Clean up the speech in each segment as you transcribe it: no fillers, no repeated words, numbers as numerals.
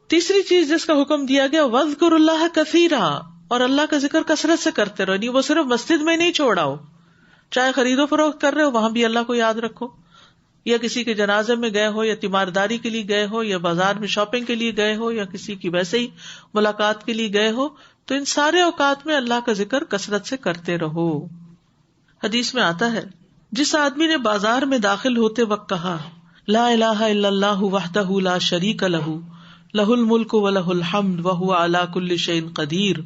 تیسری چیز جس کا حکم دیا گیا وَاذْكُرُوا اللَّهَ كَثِيرًا، اور اللہ کا ذکر کثرت سے کرتے رہو. نہیں وہ صرف مسجد میں نہیں چھوڑاؤ، چاہے خرید و فروخت کر رہے ہو وہاں بھی اللہ کو یاد رکھو، یا کسی کے جنازے میں گئے ہو، یا تیمارداری کے لیے گئے ہو، یا بازار میں شاپنگ کے لیے گئے ہو، یا کسی کی ویسے ہی ملاقات کے لیے گئے ہو، تو ان سارے اوقات میں اللہ کا ذکر کثرت سے کرتے رہو. حدیث میں آتا ہے جس آدمی نے بازار میں داخل ہوتے وقت کہا لا الہ الا اللہ وحدہ لا شریک لہ لہ الملک ولہ الحمد وہو علی کل شیء قدیر،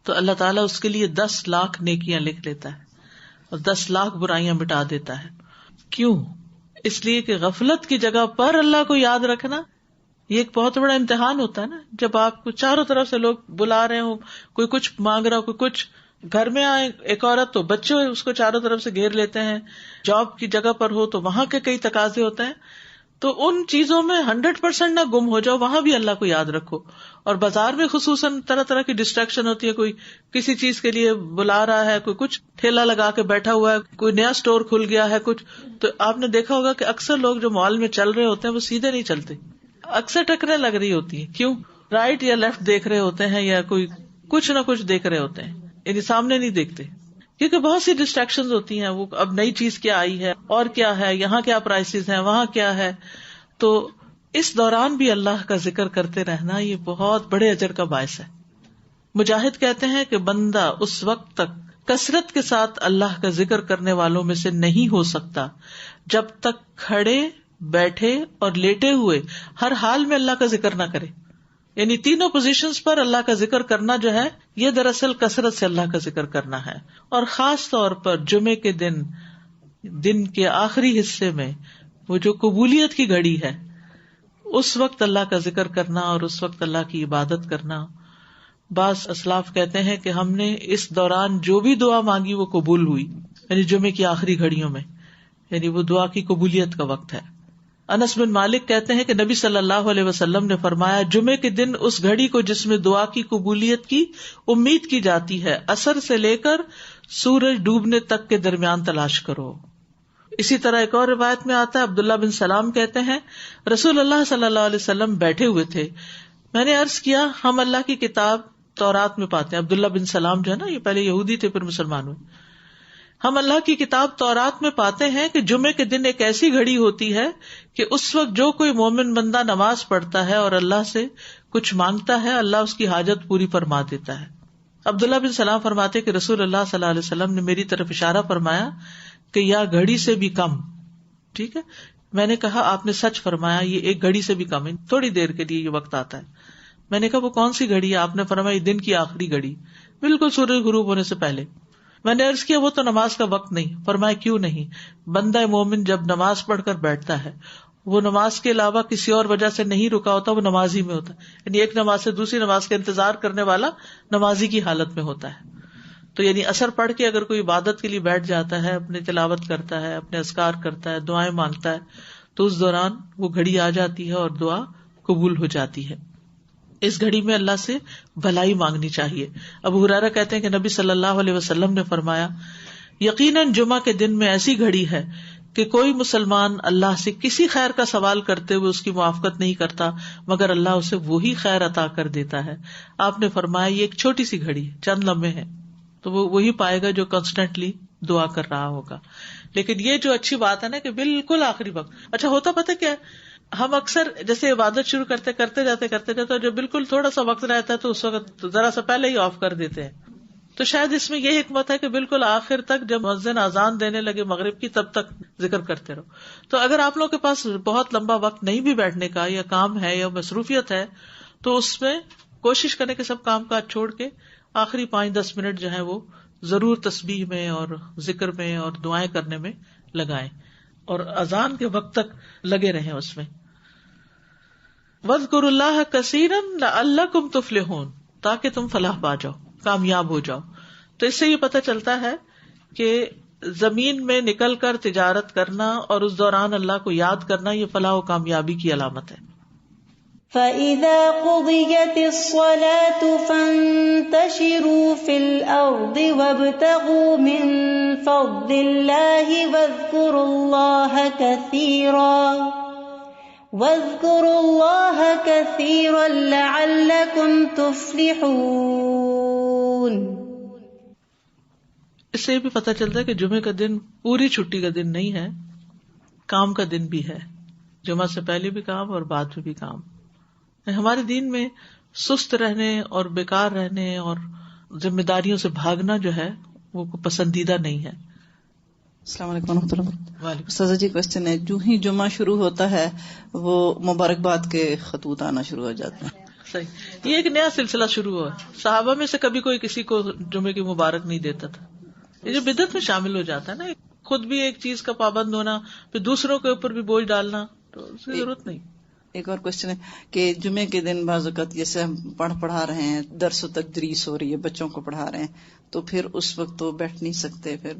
تو اللہ تعالیٰ اس کے لیے 10 لاکھ نیکیاں لکھ لیتا ہے اور 10 لاکھ برائیاں مٹا دیتا ہے. کیوں؟ اس لیے کہ غفلت کی جگہ پر اللہ کو یاد رکھنا یہ ایک بہت بڑا امتحان ہوتا ہے نا. جب آپ کو چاروں طرف سے لوگ بلا رہے ہوں، کوئی کچھ مانگ رہا ہو، کوئی کچھ، گھر میں آئے ایک عورت تو بچے اس کو چاروں طرف سے گھیر لیتے ہیں، جاب کی جگہ پر ہو تو وہاں کے کئی تقاضے ہوتے ہیں، تو ان چیزوں میں 100% نہ گم ہو جاؤ، وہاں بھی اللہ کو یاد رکھو. اور بازار میں خصوصاً طرح طرح کی ڈسٹریکشن ہوتی ہے، کوئی کسی چیز کے لیے بلا رہا ہے، کوئی کچھ ٹھیلا لگا کے بیٹھا ہوا ہے، کوئی نیا اسٹور کھل گیا ہے کچھ، تو آپ نے دیکھا ہوگا کہ اکثر لوگ جو مال میں چل رہے ہوتے ہیں وہ سیدھے نہیں چلتے، اکثر ٹکریں لگ رہی ہوتی ہیں. کیوں؟ رائٹ یا لیفٹ دیکھ رہے ہوتے ہیں، یا کوئی کچھ نہ کچھ دیکھ رہے ہوتے ہیں، یعنی سامنے نہیں دیکھتے، کیونکہ بہت سی ڈسٹریکشن ہوتی ہیں. وہ اب نئی چیز کیا آئی ہے اور کیا ہے، یہاں کیا پرائسز ہیں، وہاں کیا ہے. تو اس دوران بھی اللہ کا ذکر کرتے رہنا یہ بہت بڑے اجر کا باعث ہے. مجاہد کہتے ہیں کہ بندہ اس وقت تک کثرت کے ساتھ اللہ کا ذکر کرنے والوں میں سے نہیں ہو سکتا جب تک کھڑے، بیٹھے اور لیٹے ہوئے ہر حال میں اللہ کا ذکر نہ کرے. یعنی تینوں پوزیشنز پر اللہ کا ذکر کرنا جو ہے یہ دراصل کثرت سے اللہ کا ذکر کرنا ہے. اور خاص طور پر جمعے کے دن کے آخری حصے میں وہ جو قبولیت کی گھڑی ہے، اس وقت اللہ کا ذکر کرنا اور اس وقت اللہ کی عبادت کرنا. بعض اسلاف کہتے ہیں کہ ہم نے اس دوران جو بھی دعا مانگی وہ قبول ہوئی، یعنی جمعے کی آخری گھڑیوں میں، یعنی وہ دعا کی قبولیت کا وقت ہے. انس بن مالک کہتے ہیں کہ نبی صلی اللہ علیہ وسلم نے فرمایا جمعے کے دن اس گھڑی کو جس میں دعا کی قبولیت کی امید کی جاتی ہے، عصر سے لے کر سورج ڈوبنے تک کے درمیان تلاش کرو. اسی طرح ایک اور روایت میں آتا ہے، عبداللہ بن سلام کہتے ہیں رسول اللہ صلی اللہ علیہ وسلم بیٹھے ہوئے تھے، میں نے عرض کیا ہم اللہ کی کتاب تورات میں پاتے ہیں. عبداللہ بن سلام جو ہے نا یہ پہلے یہودی تھے پھر مسلمان ہوئے. ہم اللہ کی کتاب تورات میں پاتے ہیں کہ جمعے کے دن ایک ایسی گھڑی ہوتی ہے کہ اس وقت جو کوئی مومن بندہ نماز پڑھتا ہے اور اللہ سے کچھ مانگتا ہے اللہ اس کی حاجت پوری فرما دیتا ہے. عبداللہ بن سلام فرماتے کہ رسول اللہ صلی اللہ علیہ وسلم نے میری طرف اشارہ فرمایا کہ یا گھڑی سے بھی کم. ٹھیک ہے، میں نے کہا آپ نے سچ فرمایا، یہ ایک گھڑی سے بھی کم ہے، تھوڑی دیر کے لیے یہ وقت آتا ہے. میں نے کہا وہ کون سی گھڑی ہے؟ آپ نے فرمایا دن کی آخری گھڑی، بالکل سورج غروب ہونے سے پہلے. میں نے عرض کیا وہ تو نماز کا وقت نہیں. فرمایا کیوں نہیں؟ بندہ مومن جب نماز پڑھ کر بیٹھتا ہے وہ نماز کے علاوہ کسی اور وجہ سے نہیں رکا ہوتا، وہ نماز ہی میں ہوتا ہے. یعنی ایک نماز سے دوسری نماز کا انتظار کرنے والا نمازی کی حالت میں ہوتا ہے. تو یعنی اثر پڑھ کے اگر کوئی عبادت کے لیے بیٹھ جاتا ہے، اپنی تلاوت کرتا ہے، اپنے اذکار کرتا ہے، دعائیں مانگتا ہے، تو اس دوران وہ گھڑی آ جاتی ہے اور دعا قبول ہو جاتی ہے. اس گھڑی میں اللہ سے بھلائی مانگنی چاہیے. ابو ہریرہ کہتے ہیں کہ نبی صلی اللہ علیہ وسلم نے فرمایا یقیناً جمعہ کے دن میں ایسی گھڑی ہے کہ کوئی مسلمان اللہ سے کسی خیر کا سوال کرتے ہوئے اس کی موافقت نہیں کرتا مگر اللہ اسے وہی خیر عطا کر دیتا ہے. آپ نے فرمایا یہ ایک چھوٹی سی گھڑی چند لمحے ہیں، تو وہ وہی پائے گا جو کانسٹینٹلی دعا کر رہا ہوگا. لیکن یہ جو اچھی بات ہے نا کہ بالکل آخری وقت. اچھا ہوتا پتہ کیا، ہم اکثر جیسے عبادت شروع کرتے جاتے جو بالکل تھوڑا سا وقت رہتا ہے تو اس وقت ذرا سا پہلے ہی آف کر دیتے ہیں. تو شاید اس میں یہ حکمت ہے کہ بالکل آخر تک جب مؤذن اذان دینے لگے مغرب کی تب تک ذکر کرتے رہو. تو اگر آپ لوگوں کے پاس بہت لمبا وقت نہیں بھی بیٹھنے کا، یا کام ہے یا مصروفیت ہے، تو اس میں کوشش کریں کہ سب کام کاج چھوڑ کے آخری 5-10 منٹ جو ہے وہ ضرور تسبیح میں اور ذکر میں اور دعائیں کرنے میں لگائیں، اور اذان کے وقت تک لگے رہیں اس میں. وَاذْكُرُوا اللَّهَ كَثِيرًا لَعَلَّكُمْ تُفْلِحُونَ، تاکہ تم فلاح پا جاؤ، کامیاب ہو جاؤ. تو اس سے یہ پتہ چلتا ہے کہ زمین میں نکل کر تجارت کرنا اور اس دوران اللہ کو یاد کرنا یہ فلاح و کامیابی کی علامت ہے. فَإِذَا قُضِيَتِ الصَّلَاةُ فَانتَشِرُوا فِي الْأَرْضِ وَابْتَغُوا مِن فَضْلِ اللَّهِ وَاذْكُرُوا اللَّهَ كَثِيرًا واذكروا الله كثيرا لعلكم تفلحون. اس سے یہ بھی پتہ چلتا ہے کہ جمعے کا دن پوری چھٹی کا دن نہیں ہے، کام کا دن بھی ہے. جمعہ سے پہلے بھی کام اور بعد میں بھی کام. ہمارے دین میں سست رہنے اور بیکار رہنے اور ذمہ داریوں سے بھاگنا جو ہے وہ پسندیدہ نہیں ہے. السلام علیکم ورحمۃ اللہ وعلیکم. استاذہ جی کوشچن ہے، جو ہی جمعہ شروع ہوتا ہے وہ مبارکباد کے خطوط آنا شروع ہو جاتے ہیں. صحیح، یہ ایک نیا سلسلہ شروع ہوا. صحابہ میں سے کبھی کوئی کسی کو جمعے کی مبارک نہیں دیتا تھا. یہ جو بدعت میں شامل ہو جاتا ہے نا، خود بھی ایک چیز کا پابند ہونا، پھر دوسروں کے اوپر بھی بوجھ ڈالنا، تو اس کی ضرورت نہیں. ایک اور کوشچن ہے کہ جمعے کے دن بعض اوقات جیسے ہم پڑھا رہے ہیں، درس و تدریس ہو رہی ہے، بچوں کو پڑھا رہے ہیں، تو پھر اس وقت تو بیٹھ نہیں سکتے، پھر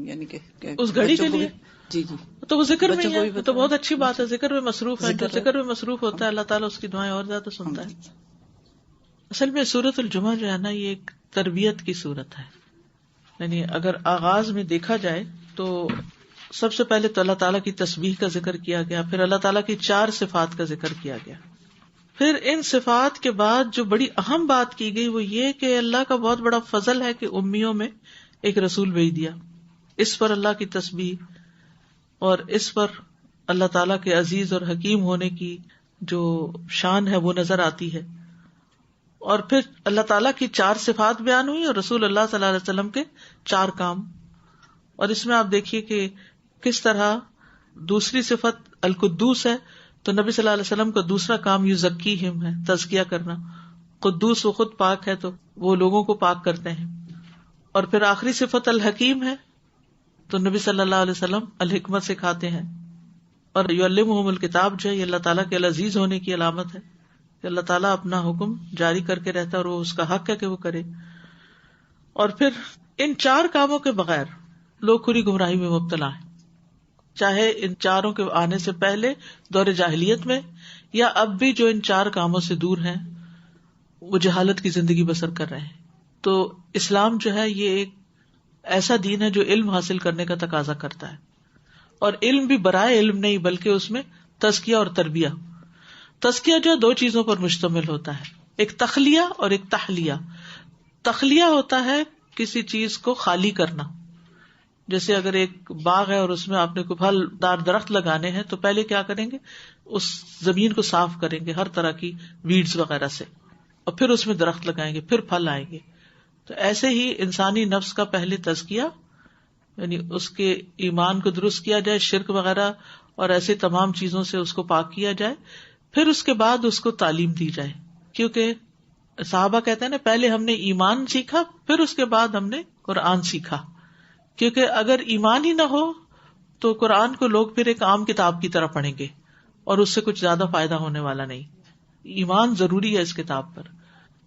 یعنی کہ اس گھڑی کے لیے جی تو وہ ذکر میں ہے، تو بہت اچھی بات ہے. ذکر میں مصروف ہے، جو ذکر میں مصروف ہوتا ہے اللہ تعالیٰ اس کی دعائیں اور زیادہ سنتا ہے. اصل میں سورۃ الجمعہ جو ہے نا، یہ ایک تربیت کی سورت ہے. یعنی اگر آغاز میں دیکھا جائے تو سب سے پہلے تو اللہ تعالیٰ کی تسبیح کا ذکر کیا گیا، پھر اللہ تعالیٰ کی 4 صفات کا ذکر کیا گیا. پھر ان صفات کے بعد جو بڑی اہم بات کی گئی وہ یہ کہ اللہ کا بہت بڑا فضل ہے کہ امیوں میں ایک رسول بھیج دیا. اس پر اللہ کی تسبیح اور اس پر اللہ تعالیٰ کے عزیز اور حکیم ہونے کی جو شان ہے وہ نظر آتی ہے. اور پھر اللہ تعالیٰ کی 4 صفات بیان ہوئی اور رسول اللہ صلی اللہ علیہ وسلم کے 4 کام. اور اس میں آپ دیکھیے کہ کس طرح دوسری صفت القدوس ہے تو نبی صلی اللہ علیہ وسلم کا دوسرا کام یزکیہم ہے، تزکیہ کرنا. قدوس وہ خود پاک ہے تو وہ لوگوں کو پاک کرتے ہیں. اور پھر آخری صفت الحکیم ہے تو نبی صلی اللہ علیہ وسلم الحکمت سکھاتے ہیں. اور یعلمہم الکتاب جو ہے یہ اللہ تعالیٰ کے العزیز ہونے کی علامت ہے کہ اللہ تعالیٰ اپنا حکم جاری کر کے رہتا ہے اور وہ اس کا حق ہے کہ وہ کرے. اور پھر ان 4 کاموں کے بغیر لوگ کھلی گمراہی میں مبتلا ہیں، چاہے ان 4 کے آنے سے پہلے دور جاہلیت میں یا اب بھی جو ان 4 کاموں سے دور ہیں وہ جہالت کی زندگی بسر کر رہے ہیں. تو اسلام جو ہے یہ ایک ایسا دین ہے جو علم حاصل کرنے کا تقاضا کرتا ہے. اور علم بھی برائے علم نہیں بلکہ اس میں تزکیہ اور تربیہ. تزکیہ جو 2 چیزوں پر مشتمل ہوتا ہے، ایک تخلیہ اور ایک تحلیہ. تخلیہ ہوتا ہے کسی چیز کو خالی کرنا، جیسے اگر ایک باغ ہے اور اس میں آپ نے کوئی پھل دار درخت لگانے ہیں تو پہلے کیا کریں گے، اس زمین کو صاف کریں گے ہر طرح کی ویڈز وغیرہ سے، اور پھر اس میں درخت لگائیں گے، پھر پھل آئیں گے. تو ایسے ہی انسانی نفس کا پہلے تزکیہ، یعنی اس کے ایمان کو درست کیا جائے، شرک وغیرہ اور ایسے تمام چیزوں سے اس کو پاک کیا جائے، پھر اس کے بعد اس کو تعلیم دی جائے. کیونکہ صحابہ کہتے ہیں نا، پہلے ہم نے ایمان سیکھا پھر اس کے بعد ہم نے قرآن سیکھا. کیونکہ اگر ایمان ہی نہ ہو تو قرآن کو لوگ پھر ایک عام کتاب کی طرح پڑھیں گے اور اس سے کچھ زیادہ فائدہ ہونے والا نہیں. ایمان ضروری ہے اس کتاب پر.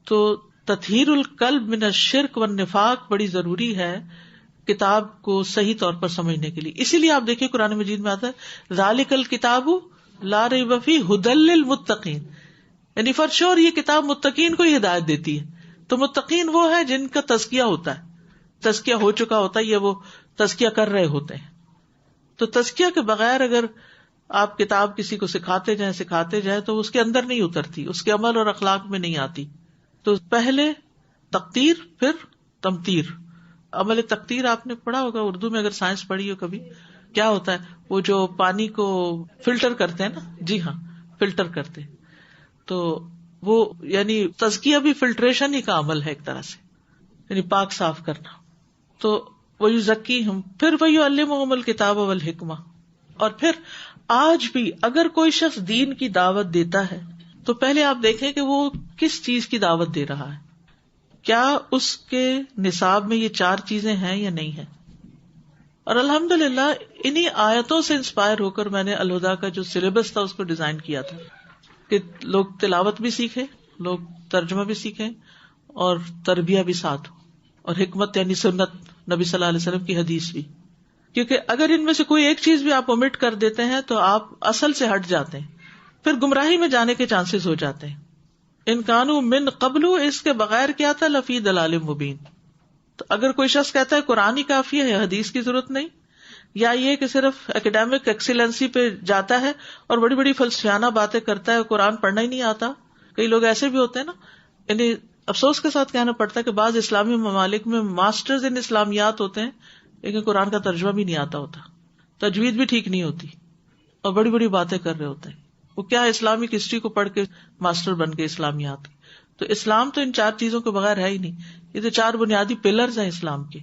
تو تطہیر القلب من الشرک والنفاق بڑی ضروری ہے کتاب کو صحیح طور پر سمجھنے کے لیے. اسی لیے آپ دیکھیں قرآن مجید میں آتا ہے ذالک الکتاب لا ریب فیہ ھدی للمتقین، یعنی فار شور یہ کتاب متقین کو ہی ہدایت دیتی ہے. تو متقین وہ ہے جن کا تزکیہ ہوتا ہے، تزکیہ ہو چکا ہوتا ہے یا وہ تزکیہ کر رہے ہوتے ہیں. تو تزکیہ کے بغیر اگر آپ کتاب کسی کو سکھاتے جائیں تو اس کے اندر نہیں اترتی، اس کے عمل اور اخلاق میں نہیں آتی. تو پہلے تقدیر پھر تمطیر. عمل تقدیر آپ نے پڑھا ہوگا اردو میں، اگر سائنس پڑھی ہو کبھی. کیا ہوتا ہے، وہ جو پانی کو فلٹر کرتے ہیں نا، جی ہاں فلٹر کرتے، تو وہ یعنی تزکیہ بھی فلٹریشن ہی کا عمل ہے ایک طرح سے، یعنی پاک صاف کرنا. تو وَيُزَكِّيهِمْ، پھر وَيُعَلِّمُهُمُ الْكِتَابَ وَالْحِكْمَةَ. اور پھر آج بھی اگر کوئی شخص دین کی دعوت دیتا ہے تو پہلے آپ دیکھیں کہ وہ کس چیز کی دعوت دے رہا ہے. کیا اس کے نصاب میں یہ 4 چیزیں ہیں یا نہیں ہیں. اور الحمدللہ انہی آیتوں سے انسپائر ہو کر میں نے الہدا کا جو سلیبس تھا اس کو ڈیزائن کیا تھا کہ لوگ تلاوت بھی سیکھیں، لوگ ترجمہ بھی سیکھیں اور تربیہ بھی ساتھ ہو، اور حکمت یعنی سنت نبی صلی اللہ علیہ وسلم کی حدیث بھی. کیونکہ اگر ان میں سے کوئی ایک چیز بھی آپ omit کر دیتے ہیں تو آپ اصل سے ہٹ جاتے ہیں، پھر گمراہی میں جانے کے چانسز ہو جاتے ہیں. ان کانوا من قبل، اس کے بغیر کیا تھا، لفی ضلال مبین. تو اگر کوئی شخص کہتا ہے قرآن ہی کافی ہے، حدیث کی ضرورت نہیں، یا یہ کہ صرف اکیڈیمک ایکسیلنسی پہ جاتا ہے اور بڑی بڑی فلسفیانہ باتیں کرتا ہے، قرآن پڑھنا ہی نہیں آتا. کئی لوگ ایسے بھی ہوتے ہیں نا. انہیں افسوس کے ساتھ کہنا پڑتا ہے کہ بعض اسلامی ممالک میں ماسٹرز ان اسلامیات ہوتے ہیں لیکن قرآن کا ترجمہ بھی نہیں آتا ہوتا، تجوید بھی ٹھیک نہیں ہوتی، اور بڑی بڑی باتیں کر رہے ہوتے ہیں. وہ کیا اسلامک ہسٹری کو پڑھ کے ماسٹر بن کے اسلامیات کی. تو اسلام تو ان 4 چیزوں کے بغیر ہے ہی نہیں. یہ تو 4 بنیادی پلرز ہیں اسلام کے.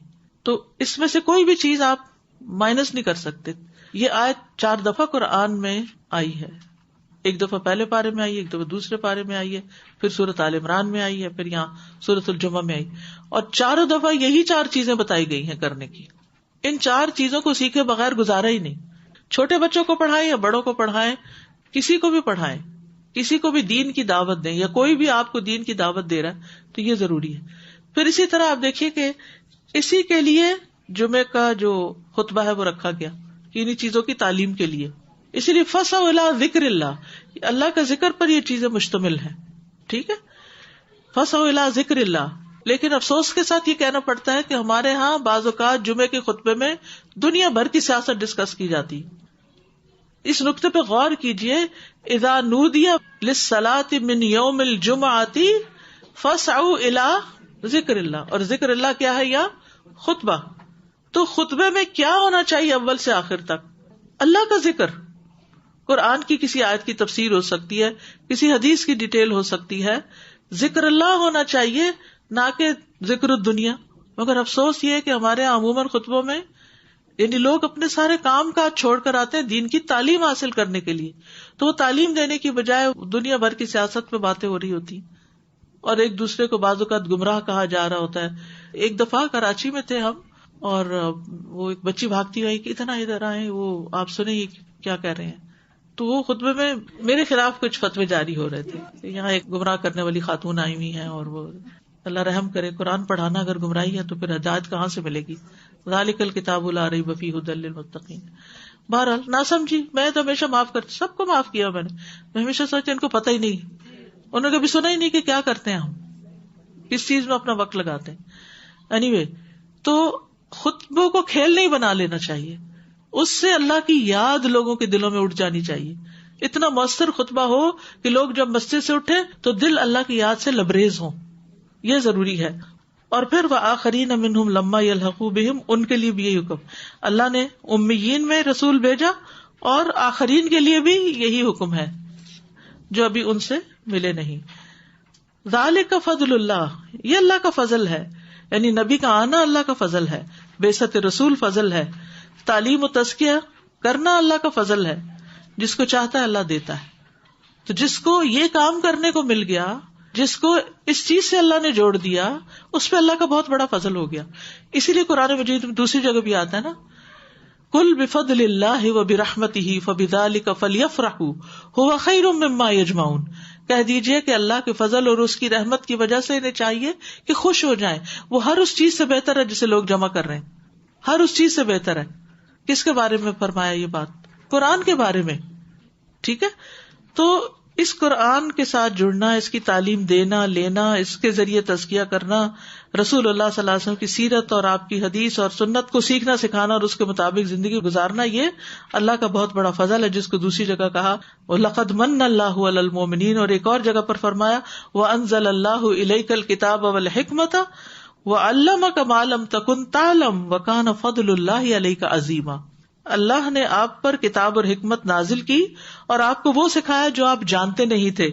تو اس میں سے کوئی بھی چیز آپ مائنس نہیں کر سکتے. یہ آیت 4 دفعہ قرآن میں آئی ہے. ایک دفعہ پہلے پارے میں آئی ہے، ایک دفعہ دوسرے پارے میں آئی ہے، پھر سورۃ آل عمران میں آئی ہے، پھر یہاں سورۃ الجمعہ میں آئی. اور 4 دفعہ یہی 4 چیزیں بتائی گئی ہیں کرنے کی. ان 4 چیزوں کو سیکھے بغیر گزارا ہی نہیں. چھوٹے بچوں کو پڑھائیں یا بڑوں کو پڑھائیں، کسی کو بھی پڑھائیں، کسی کو بھی دین کی دعوت دیں، یا کوئی بھی آپ کو دین کی دعوت دے رہا ہے تو یہ ضروری ہے. پھر اسی طرح آپ دیکھیے کہ اسی کے لیے جمعے کا جو خطبہ ہے وہ رکھا گیا، انہی چیزوں کی تعلیم کے لیے. اسی لیے فَسَعُوا إِلَىٰ ذِكْرِ اللَّهِ، اللہ کا ذکر پر یہ چیزیں مشتمل ہیں. ٹھیک ہے، فَسَعُوا إِلَىٰ ذِكْرِ اللَّهِ. لیکن افسوس کے ساتھ یہ کہنا پڑتا ہے کہ ہمارے ہاں بعض اوقات جمعے کے خطبے میں دنیا بھر کی سیاست ڈسکس کی جاتی. اس نقطے پہ غور کیجئے، اذا نودی للصلاة من یوم الجمعة فاسعوا الى ذکر اللہ. اور ذکر اللہ کیا ہے؟ یا خطبہ. تو خطبے میں کیا ہونا چاہیے اول سے آخر تک؟ اللہ کا ذکر. قرآن کی کسی آیت کی تفسیر ہو سکتی ہے، کسی حدیث کی ڈیٹیل ہو سکتی ہے. ذکر اللہ ہونا چاہیے، نہ کہ ذکر الدنیا. مگر افسوس یہ ہے کہ ہمارے عموماً خطبوں میں یعنی لوگ اپنے سارے کام کاج چھوڑ کر آتے ہیں دین کی تعلیم حاصل کرنے کے لیے، تو وہ تعلیم دینے کی بجائے دنیا بھر کی سیاست پہ باتیں ہو رہی ہوتی اور ایک دوسرے کو بعض اوقات گمراہ کہا جا رہا ہوتا ہے. ایک دفعہ کراچی میں تھے ہم، اور وہ ایک بچی بھاگتی ہوئی کہ اتنا ادھر آئے، وہ آپ سنیں یہ کیا کہہ رہے ہیں. تو وہ خطبے میں میرے خلاف کچھ فتوے جاری ہو رہے تھے. یہاں ایک گمراہ کرنے والی خاتون آئی ہوئی ہیں، اور وہ اللہ رحم کرے، قرآن پڑھانا اگر گمراہی ہے تو پھر ہدایت کہاں سے ملے گی؟ ذالک الکتاب لا ریب فیہ ھدی للمتقین. بہرحال نہ سمجھی، میں تو ہمیشہ معاف کرتی، سب کو معاف کیا میں نے. میں ہمیشہ سوچا ان کو پتہ ہی نہیں، انہوں نے کبھی سنا ہی نہیں کہ کیا کرتے ہیں ہم، کس چیز میں اپنا وقت لگاتے ہیں. اینی تو خطبوں کو کھیل نہیں بنا لینا چاہیے، اس سے اللہ کی یاد لوگوں کے دلوں میں اٹھ جانی چاہیے. اتنا مؤثر خطبہ ہو کہ لوگ جب مسجد سے اٹھے تو دل اللہ کی یاد سے لبریز ہوں، یہ ضروری ہے. اور پھر وآخرین منہم لما یلحقوا بہم، ان کے لیے بھی یہی حکم. اللہ نے امیین میں رسول بھیجا اور آخرین کے لیے بھی یہی حکم ہے جو ابھی ان سے ملے نہیں. ذالک فضل اللہ، یہ اللہ کا فضل ہے. یعنی نبی کا آنا اللہ کا فضل ہے، بعثت رسول فضل ہے، تعلیم و تزکیہ کرنا اللہ کا فضل ہے. جس کو چاہتا ہے اللہ دیتا ہے. تو جس کو یہ کام کرنے کو مل گیا، جس کو اس چیز سے اللہ نے جوڑ دیا، اس پہ اللہ کا بہت بڑا فضل ہو گیا. اسی لیے قرآن مجید میں دوسری جگہ بھی آتا ہے نا، قل بفضل اللہ وبرحمتہ فبذلک فلیفرحوا ھو خیر مما یجمعون. کہہ دیجئے کہ اللہ کے فضل اور اس کی رحمت کی وجہ سے انہیں چاہیے کہ خوش ہو جائیں. وہ ہر اس چیز سے بہتر ہے جسے لوگ جمع کر رہے ہیں، ہر اس چیز سے بہتر ہے. کس کے بارے میں فرمایا یہ بات؟ قرآن کے بارے میں. ٹھیک ہے، تو اس قرآن کے ساتھ جڑنا، اس کی تعلیم دینا لینا، اس کے ذریعے تزکیہ کرنا، رسول اللہ صلی اللہ علیہ وسلم کی سیرت اور آپ کی حدیث اور سنت کو سیکھنا سکھانا اور اس کے مطابق زندگی گزارنا، یہ اللہ کا بہت بڑا فضل ہے. جس کو دوسری جگہ کہا وَلَقَدْ مَنَّ اللَّهُ عَلَى الْمُؤْمِنِينَ، اور ایک اور جگہ پر فرمایا وَأَنزَلَ اللَّهُ إِلَيْكَ الْكِتَابَ وَالْحِكْمَةَ وَعَلَّمَكَ مَا لَمْ تَكُنْ تَعْلَمْ وَكَانَ فَضْلُ اللَّهِ عَلَيْكَ عَظِيمًا. اللہ نے آپ پر کتاب اور حکمت نازل کی اور آپ کو وہ سکھایا جو آپ جانتے نہیں تھے،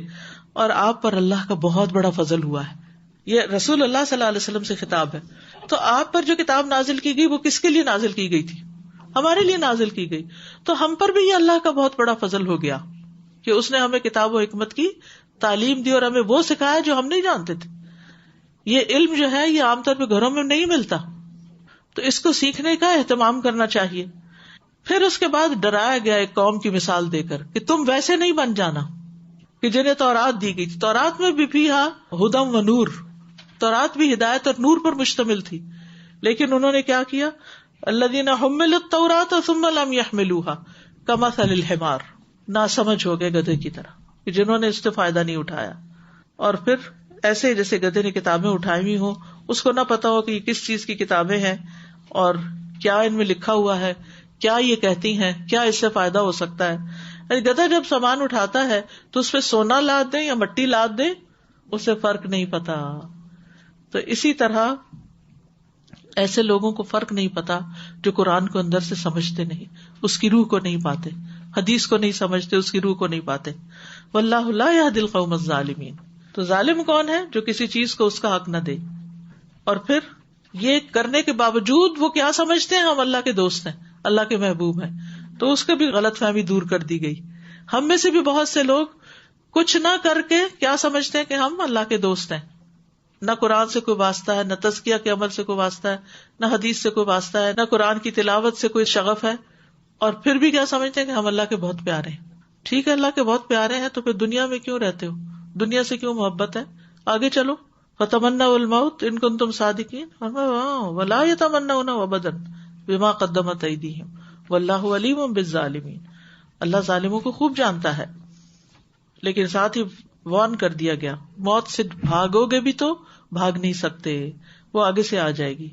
اور آپ پر اللہ کا بہت بڑا فضل ہوا ہے. یہ رسول اللہ صلی اللہ علیہ وسلم سے خطاب ہے. تو آپ پر جو کتاب نازل کی گئی وہ کس کے لیے نازل کی گئی تھی؟ ہمارے لیے نازل کی گئی. تو ہم پر بھی یہ اللہ کا بہت بڑا فضل ہو گیا کہ اس نے ہمیں کتاب و حکمت کی تعلیم دی اور ہمیں وہ سکھایا جو ہم نہیں جانتے تھے. یہ علم جو ہے یہ عام طور پہ گھروں میں نہیں ملتا، تو اس کو سیکھنے کا اہتمام کرنا چاہیے. پھر اس کے بعد ڈرایا گیا ایک قوم کی مثال دے کر کہ تم ویسے نہیں بن جانا کہ جنہیں تورات دی گئی تھی. تورات میں بھی فیہا ھدی و نور، تورات بھی ہدایت اور نور پر مشتمل تھی، لیکن انہوں نے کیا کیا؟ الذین حملوا التوراۃ ثم لم یحملوها کمثل الحمار، ناسمجھ ہو گئے گدھے کی طرح کہ جنہوں نے اس سے فائدہ نہیں اٹھایا. اور پھر ایسے جیسے گدھے نے کتابیں اٹھائی ہوئی ہوں، اس کو نہ پتا ہو کہ یہ کس چیز کی کتابیں ہیں اور کیا ان میں لکھا ہوا ہے، کیا یہ کہتی ہیں, کیا اس سے فائدہ ہو سکتا ہے. یعنی گدھا جب سامان اٹھاتا ہے تو اس پہ سونا لاد دیں یا مٹی لاد دیں, اسے فرق نہیں پتا. تو اسی طرح ایسے لوگوں کو فرق نہیں پتا جو قرآن کو اندر سے سمجھتے نہیں, اس کی روح کو نہیں پاتے, حدیث کو نہیں سمجھتے, اس کی روح کو نہیں پاتے. واللہ لا یہدی القوم الظالمین. تو ظالم کون ہے؟ جو کسی چیز کو اس کا حق نہ دے, اور پھر یہ کرنے کے باوجود وہ کیا سمجھتے ہیں, ہم اللہ کے دوست ہیں, اللہ کے محبوب ہیں. تو اس کا بھی غلط فہمی دور کر دی گئی. ہم میں سے بھی بہت سے لوگ کچھ نہ کر کے کیا سمجھتے ہیں کہ ہم اللہ کے دوست ہیں. نہ قرآن سے کوئی واسطہ ہے, نہ تزکیہ کے عمل سے کوئی واسطہ ہے, نہ حدیث سے کوئی واسطہ ہے, نہ قرآن کی تلاوت سے کوئی شغف ہے, اور پھر بھی کیا سمجھتے ہیں کہ ہم اللہ کے بہت پیارے ہیں. ٹھیک ہے, اللہ کے بہت پیارے ہیں تو پھر دنیا میں کیوں رہتے ہو, دنیا سے کیوں محبت ہے؟ آگے چلو. فتمنوا الموت ان کنتم صادقین ولا یتمنونہ ابدا بما قدمت ایدیہم واللہ علیم بالظالمین. اللہ ظالموں کو خوب جانتا ہے. لیکن ساتھ ہی وارن کر دیا گیا, موت سے بھاگو گے بھی تو بھاگ نہیں سکتے, وہ آگے سے آ جائے گی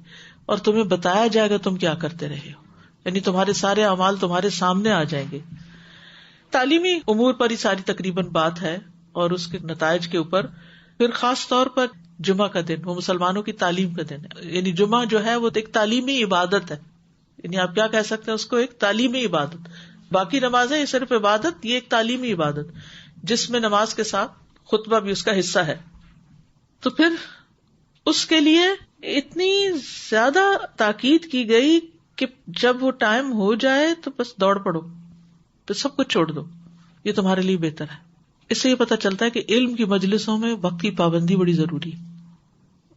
اور تمہیں بتایا جائے گا تم کیا کرتے رہے ہو. یعنی تمہارے سارے اعمال تمہارے سامنے آ جائیں گے. تعلیمی امور پر ہی ساری تقریباً بات ہے اور اس کے نتائج کے اوپر. پھر خاص طور پر جمعہ کا دن وہ مسلمانوں کی تعلیم کا دن ہے. یعنی جمعہ جو ہے وہ ایک تعلیمی عبادت ہے. یعنی آپ کیا کہہ سکتے ہیں اس کو, ایک تعلیمی عبادت. باقی نمازیں یہ صرف عبادت, یہ ایک تعلیمی عبادت جس میں نماز کے ساتھ خطبہ بھی اس کا حصہ ہے. تو پھر اس کے لیے اتنی زیادہ تاکید کی گئی کہ جب وہ ٹائم ہو جائے تو بس دوڑ پڑو, تو سب کچھ چھوڑ دو, یہ تمہارے لیے بہتر ہے. اس سے یہ پتہ چلتا ہے کہ علم کی مجلسوں میں وقت کی پابندی بڑی ضروری ہے,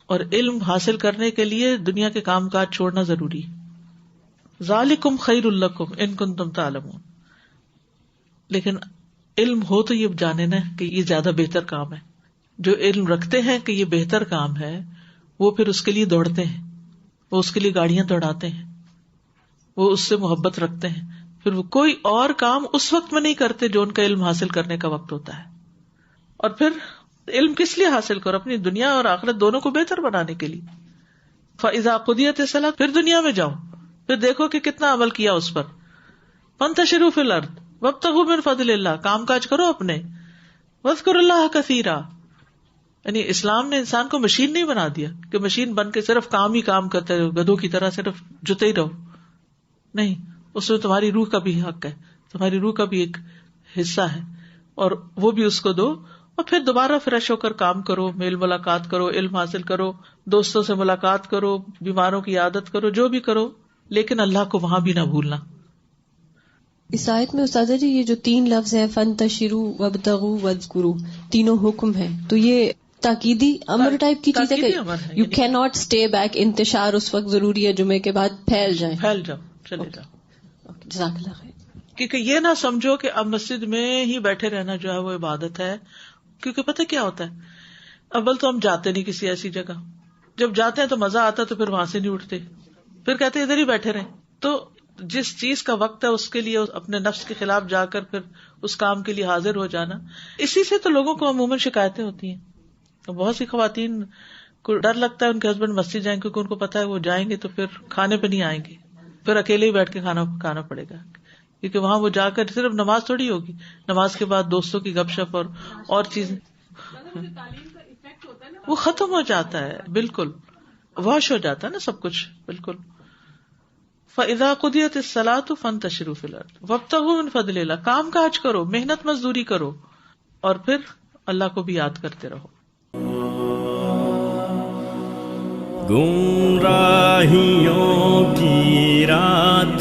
اور علم حاصل کرنے کے لیے دنیا کے کام کاج چھوڑنا ضروری ہے. ذالکم خیر لکم ان کنتم تعلمون. لیکن علم ہو تو یہ جانے نا کہ یہ زیادہ بہتر کام ہے. جو علم رکھتے ہیں کہ یہ بہتر کام ہے وہ پھر اس کے لیے دوڑتے ہیں, وہ اس کے لیے گاڑیاں دوڑاتے ہیں, وہ اس سے محبت رکھتے ہیں. پھر وہ کوئی اور کام اس وقت میں نہیں کرتے جو ان کا علم حاصل کرنے کا وقت ہوتا ہے. اور پھر علم کس لیے حاصل کرو؟ اپنی دنیا اور آخرت دونوں کو بہتر بنانے کے لیے. فَإِذَا قُضِيَتِ الصَّلَاةُ پھر دنیا میں جاؤ, پھر دیکھو کہ کتنا عمل کیا اس پر. فَانتَشِرُوا فِي الْأَرْضِ وَابْتَغُوا مِن فَضْلِ اللَّهِ, کام کاج کرو اپنے. وَاذْكُرُوا اللَّهَ كَثِيرًا. یعنی اسلام نے انسان کو مشین نہیں بنا دیا کہ مشین بن کے صرف کام ہی کام کرتے رہو, گدھوں کی طرح صرف جتے ہی رہو. نہیں, اس میں تمہاری روح کا بھی حق ہے, تمہاری روح کا بھی ایک حصہ ہے, اور وہ بھی اس کو دو. اور پھر دوبارہ فریش ہو کر کام کرو, میل ملاقات کرو, علم حاصل کرو, دوستوں سے ملاقات کرو, بیماروں کی عادت کرو, جو بھی کرو, لیکن اللہ کو وہاں بھی نہ بھولنا. اس آیت میں استاذہ جی یہ جو 3 لفظ ہیں فانتشروا وابتغوا واذکروا, تینوں حکم ہیں, تو یہ تاکیدی امر ٹائپ کی چیز ہے کہ you can not stay back. انتشار اس وقت ضروری ہے جمعے کے بعد, پھیل جاؤ, چلے جاؤ. جزاک اللہ خیر. کیونکہ یہ نہ سمجھو کہ اب مسجد میں ہی بیٹھے رہنا جو ہے وہ عبادت ہے. کیونکہ پتہ کیا ہوتا ہے, اول تو ہم جاتے نہیں کسی ایسی جگہ, جب جاتے ہیں تو مزہ آتا تو پھر وہاں سے نہیں اٹھتے, پھر کہتے ہیں ادھر ہی بیٹھے رہیں. تو جس چیز کا وقت ہے اس کے لیے اپنے نفس کے خلاف جا کر پھر اس کام کے لیے حاضر ہو جانا, اسی سے تو لوگوں کو عموماً شکایتیں ہوتی ہیں. بہت سی خواتین کو ڈر لگتا ہے ان کے ہسبینڈ مسجد جائیں, کیونکہ ان کو پتا ہے وہ جائیں گے تو پھر کھانے پہ نہیں آئیں گے, پھر اکیلے ہی بیٹھ کے کھانا پکانا پڑے گا. کیونکہ وہاں وہ جا کر صرف نماز تھوڑی ہوگی, نماز کے بعد دوستوں کی گپ شپ اور چیزیں, وہ ختم ہو جاتا ہے, بالکل واش ہو جاتا ہے نا سب کچھ, بالکل. فَإِذَا قُضِيَتِ الصَّلَاةُ فَانتَشِرُوا فِي الْأَرْضِ وَابْتَغُوا مِن فَضْلِ اللَّهِ. کام کاج کرو, محنت مزدوری کرو, اور پھر اللہ کو بھی یاد کرتے رہو. گمراہیوں کی رات